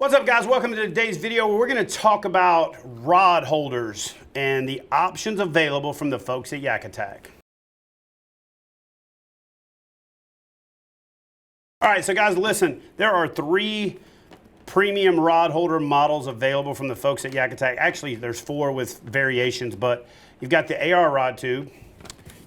What's up, guys? Welcome to today's video where we're going to talk about rod holders and the options available from the folks at YakAttack. All right, so guys, listen, there are 3 premium rod holder models available from the folks at YakAttack. Actually, there's 4 with variations, but you've got the AR rod tube.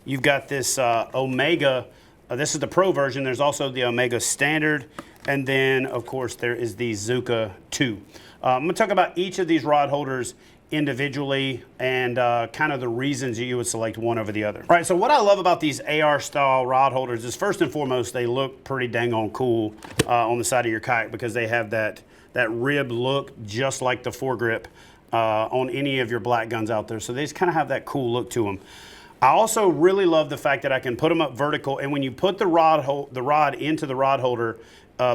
You've got this Omega. This is the Pro version. There's also the Omega Standard. And then, of course, there is the Zuka 2. I'm going to talk about each of these rod holders individually and kind of the reasons you would select one over the other. All right, so what I love about these AR style rod holders is first and foremost, they look pretty dang on cool on the side of your kayak because they have that rib look just like the foregrip on any of your black guns out there. So they just kind of have that cool look to them. I also really love the fact that I can put them up vertical, and when you put the rod into the rod holder,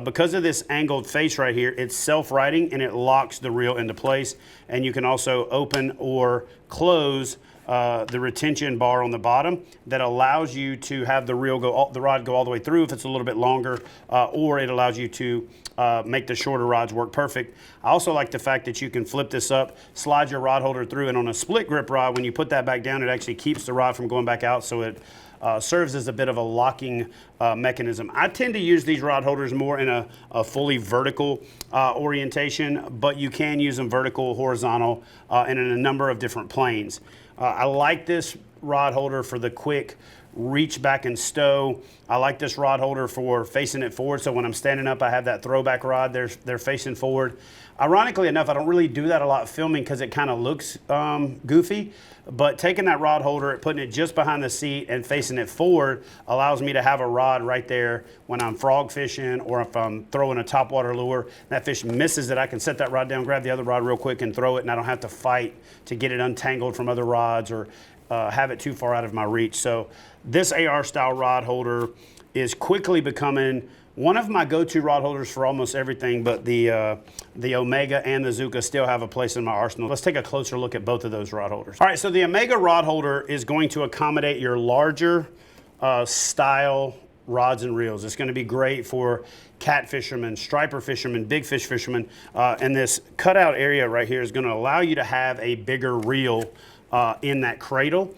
because of this angled face right here, it's self-righting and it locks the reel into place. And you can also open or close the retention bar on the bottom that allows you to have the rod go all the way through if it's a little bit longer, or it allows you to make the shorter rods work perfect. I also like the fact that you can flip this up, slide your rod holder through, and on a split grip rod, when you put that back down, it actually keeps the rod from going back out, so it serves as a bit of a locking mechanism. I tend to use these rod holders more in a fully vertical orientation, but you can use them vertical, horizontal, and in a number of different planes. I like this rod holder for the quick reach back and stow. I like this rod holder for facing it forward, so when I'm standing up I have that throwback rod, they're facing forward. Ironically enough, I don't really do that a lot filming because it kind of looks goofy, but taking that rod holder, putting it just behind the seat and facing it forward allows me to have a rod right there when I'm frog fishing or if I'm throwing a topwater lure. That fish misses it, I can set that rod down, grab the other rod real quick and throw it, and I don't have to fight to get it untangled from other rods or have it too far out of my reach. So this AR style rod holder is quickly becoming one of my go-to rod holders for almost everything, but the Omega and the Zuka still have a place in my arsenal. Let's take a closer look at both of those rod holders. All right, so the Omega rod holder is going to accommodate your larger style rods and reels. It's going to be great for cat fishermen, striper fishermen, big fish fishermen, and this cutout area right here is going to allow you to have a bigger reel in that cradle,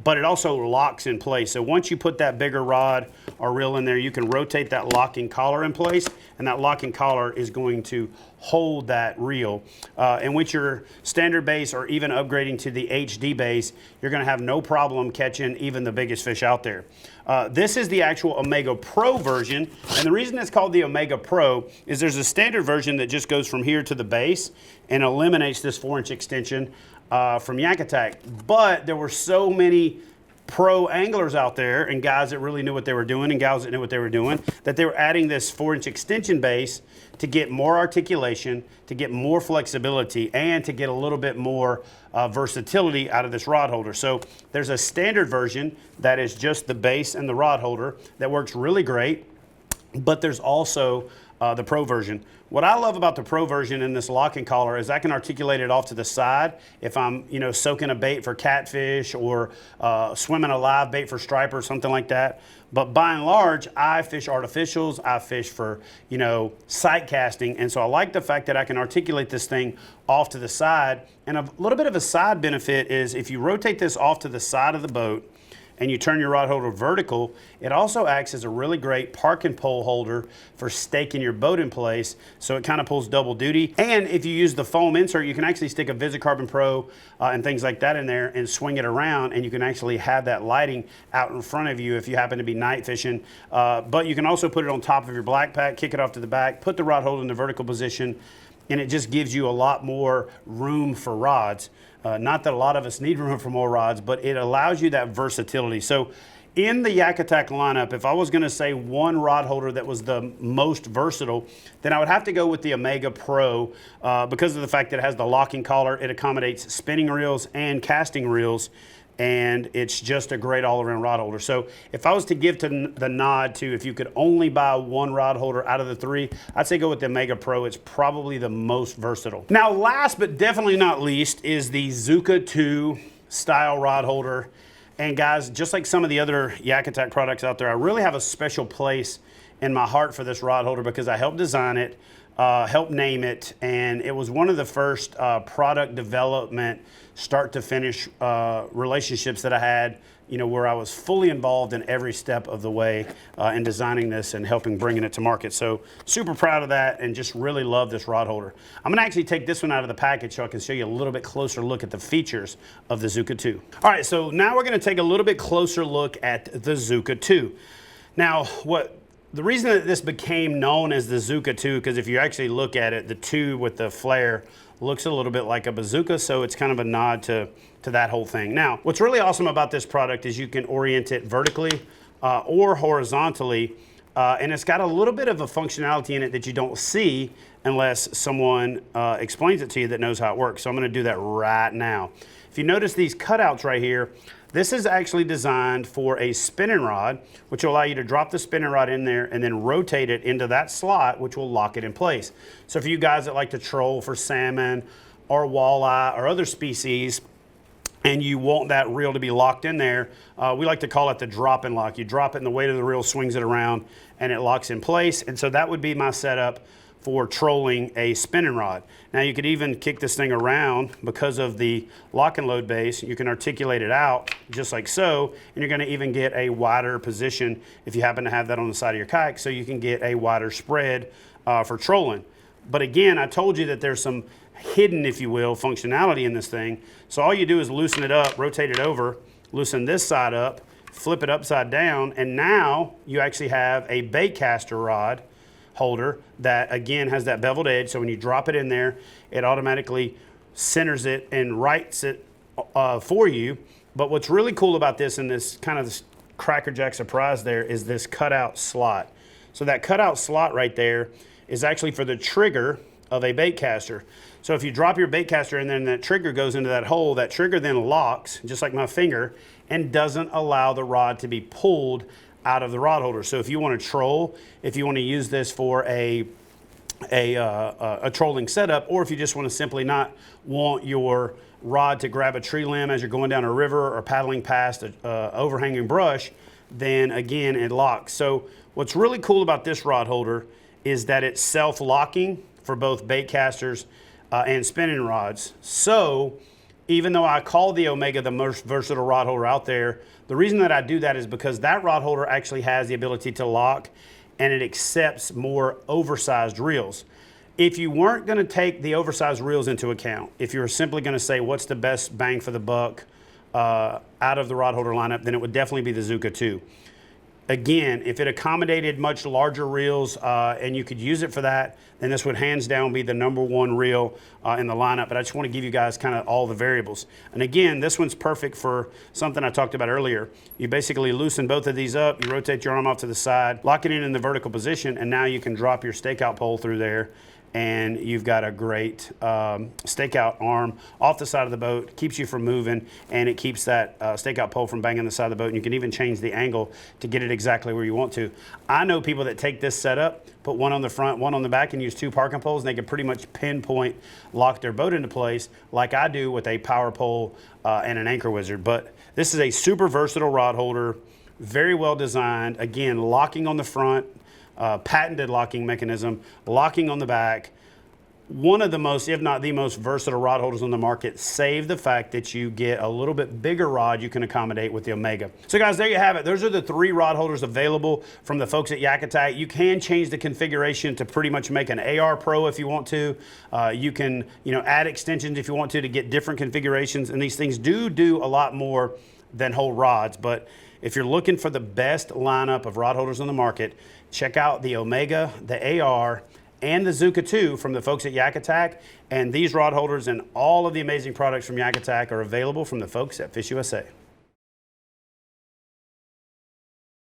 but it also locks in place. So once you put that bigger rod or reel in there, you can rotate that locking collar in place, and that locking collar is going to hold that reel. And with your standard base or even upgrading to the HD base, you're going to have no problem catching even the biggest fish out there. This is the actual Omega Pro version, and the reason it's called the Omega Pro is there's a standard version that just goes from here to the base and eliminates this 4-inch extension from YakAttack, but there were so many pro anglers out there and guys that really knew what they were doing and gals that knew what they were doing that they were adding this 4-inch extension base to get more articulation, to get more flexibility, and to get a little bit more versatility out of this rod holder. So there's a standard version that is just the base and the rod holder that works really great, but there's also the Pro version. What I love about the Pro version in this locking collar is I can articulate it off to the side if I'm, soaking a bait for catfish or swimming a live bait for striper, something like that. But by and large, I fish artificials, I fish for, sight casting, and so I like the fact that I can articulate this thing off to the side. And a little bit of a side benefit is if you rotate this off to the side of the boat and you turn your rod holder vertical, it also acts as a really great park and pole holder for staking your boat in place, so it kind of pulls double duty. And if you use the foam insert, you can actually stick a Visicarbon Pro and things like that in there and swing it around, and you can actually have that lighting out in front of you if you happen to be night fishing. But you can also put it on top of your black pack, kick it off to the back, put the rod holder in the vertical position, and it just gives you a lot more room for rods. Not that a lot of us need room for more rods, but it allows you that versatility. So in the YakAttack lineup, if I was going to say one rod holder that was the most versatile, then I would have to go with the Omega Pro because of the fact that it has the locking collar. It accommodates spinning reels and casting reels, and it's just a great all-around rod holder. So if I was to give the nod to if you could only buy one rod holder out of the 3, I'd say go with the Omega Pro. It's probably the most versatile. Now, last but definitely not least is the Zuka 2 style rod holder. And guys, just like some of the other YakAttack products out there, I really have a special place in my heart for this rod holder because I helped design it, helped name it, and it was one of the first product development, start to finish relationships that I had, you know, where I was fully involved in every step of the way in designing this and helping bringing it to market. So super proud of that and just really love this rod holder. I'm gonna actually take this one out of the package so I can show you a little bit closer look at the features of the Zuka 2. All right, so now we're gonna take a little bit closer look at the Zuka 2. Now, the reason that this became known as the Zuka 2, because if you actually look at it, the 2 with the flare looks a little bit like a bazooka, so it's kind of a nod to that whole thing. Now, what's really awesome about this product is you can orient it vertically or horizontally, and it's got a little bit of a functionality in it that you don't see unless someone explains it to you that knows how it works. So I'm gonna do that right now. If you notice these cutouts right here, this is actually designed for a spinning rod, which will allow you to drop the spinning rod in there and then rotate it into that slot, which will lock it in place. So for you guys that like to troll for salmon or walleye or other species, and you want that reel to be locked in there, we like to call it the drop and lock. You drop it and the weight of the reel swings it around and it locks in place. And so that would be my setup for trolling a spinning rod. Now you could even kick this thing around because of the lock and load base. You can articulate it out just like so, and you're gonna even get a wider position if you happen to have that on the side of your kayak, so you can get a wider spread for trolling. But again, I told you that there's some hidden, if you will, functionality in this thing. So all you do is loosen it up, rotate it over, loosen this side up, flip it upside down, and now you actually have a bait caster rod holder that again has that beveled edge, so when you drop it in there, it automatically centers it and rights it for you. But what's really cool about this, and this kind of this crackerjack surprise there, is this cutout slot. So that cutout slot right there is actually for the trigger of a bait caster. So if you drop your bait caster and then that trigger goes into that hole, that trigger then locks, just like my finger, and doesn't allow the rod to be pulled out of the rod holder. So if you want to troll, if you want to use this for a trolling setup, or if you just want to simply not want your rod to grab a tree limb as you're going down a river or paddling past a overhanging brush, then again it locks. So what's really cool about this rod holder is that it's self-locking for both bait casters and spinning rods. So even though I call the Omega the most versatile rod holder out there, the reason that I do that is because that rod holder actually has the ability to lock, and it accepts more oversized reels. If you weren't gonna take the oversized reels into account, if you were simply gonna say what's the best bang for the buck out of the rod holder lineup, then it would definitely be the Zuka 2. Again, if it accommodated much larger reels and you could use it for that, then this would hands down be the #1 reel in the lineup. But I just want to give you guys kind of all the variables. And again, this one's perfect for something I talked about earlier. You basically loosen both of these up, you rotate your arm off to the side, lock it in the vertical position, and now you can drop your stakeout pole through there, and you've got a great stakeout arm off the side of the boat, keeps you from moving, and it keeps that stakeout pole from banging the side of the boat, and you can even change the angle to get it exactly where you want to. I know people that take this setup, put one on the front, one on the back, and use 2 parking poles, and they can pretty much pinpoint lock their boat into place like I do with a power pole and an anchor wizard. But this is a super versatile rod holder, very well designed, again, locking on the front, patented locking mechanism, locking on the back. One of the most, if not the most versatile rod holders on the market, save the fact that you get a little bit bigger rod you can accommodate with the Omega. So guys, there you have it. Those are the 3 rod holders available from the folks at YakAttack. You can change the configuration to pretty much make an AR Pro if you want to. You can, add extensions if you want to get different configurations, and these things do a lot more than hold rods. But if you're looking for the best lineup of rod holders on the market, check out the Omega, the AR, and the Zuka 2 from the folks at YakAttack. And these rod holders and all of the amazing products from YakAttack are available from the folks at FishUSA.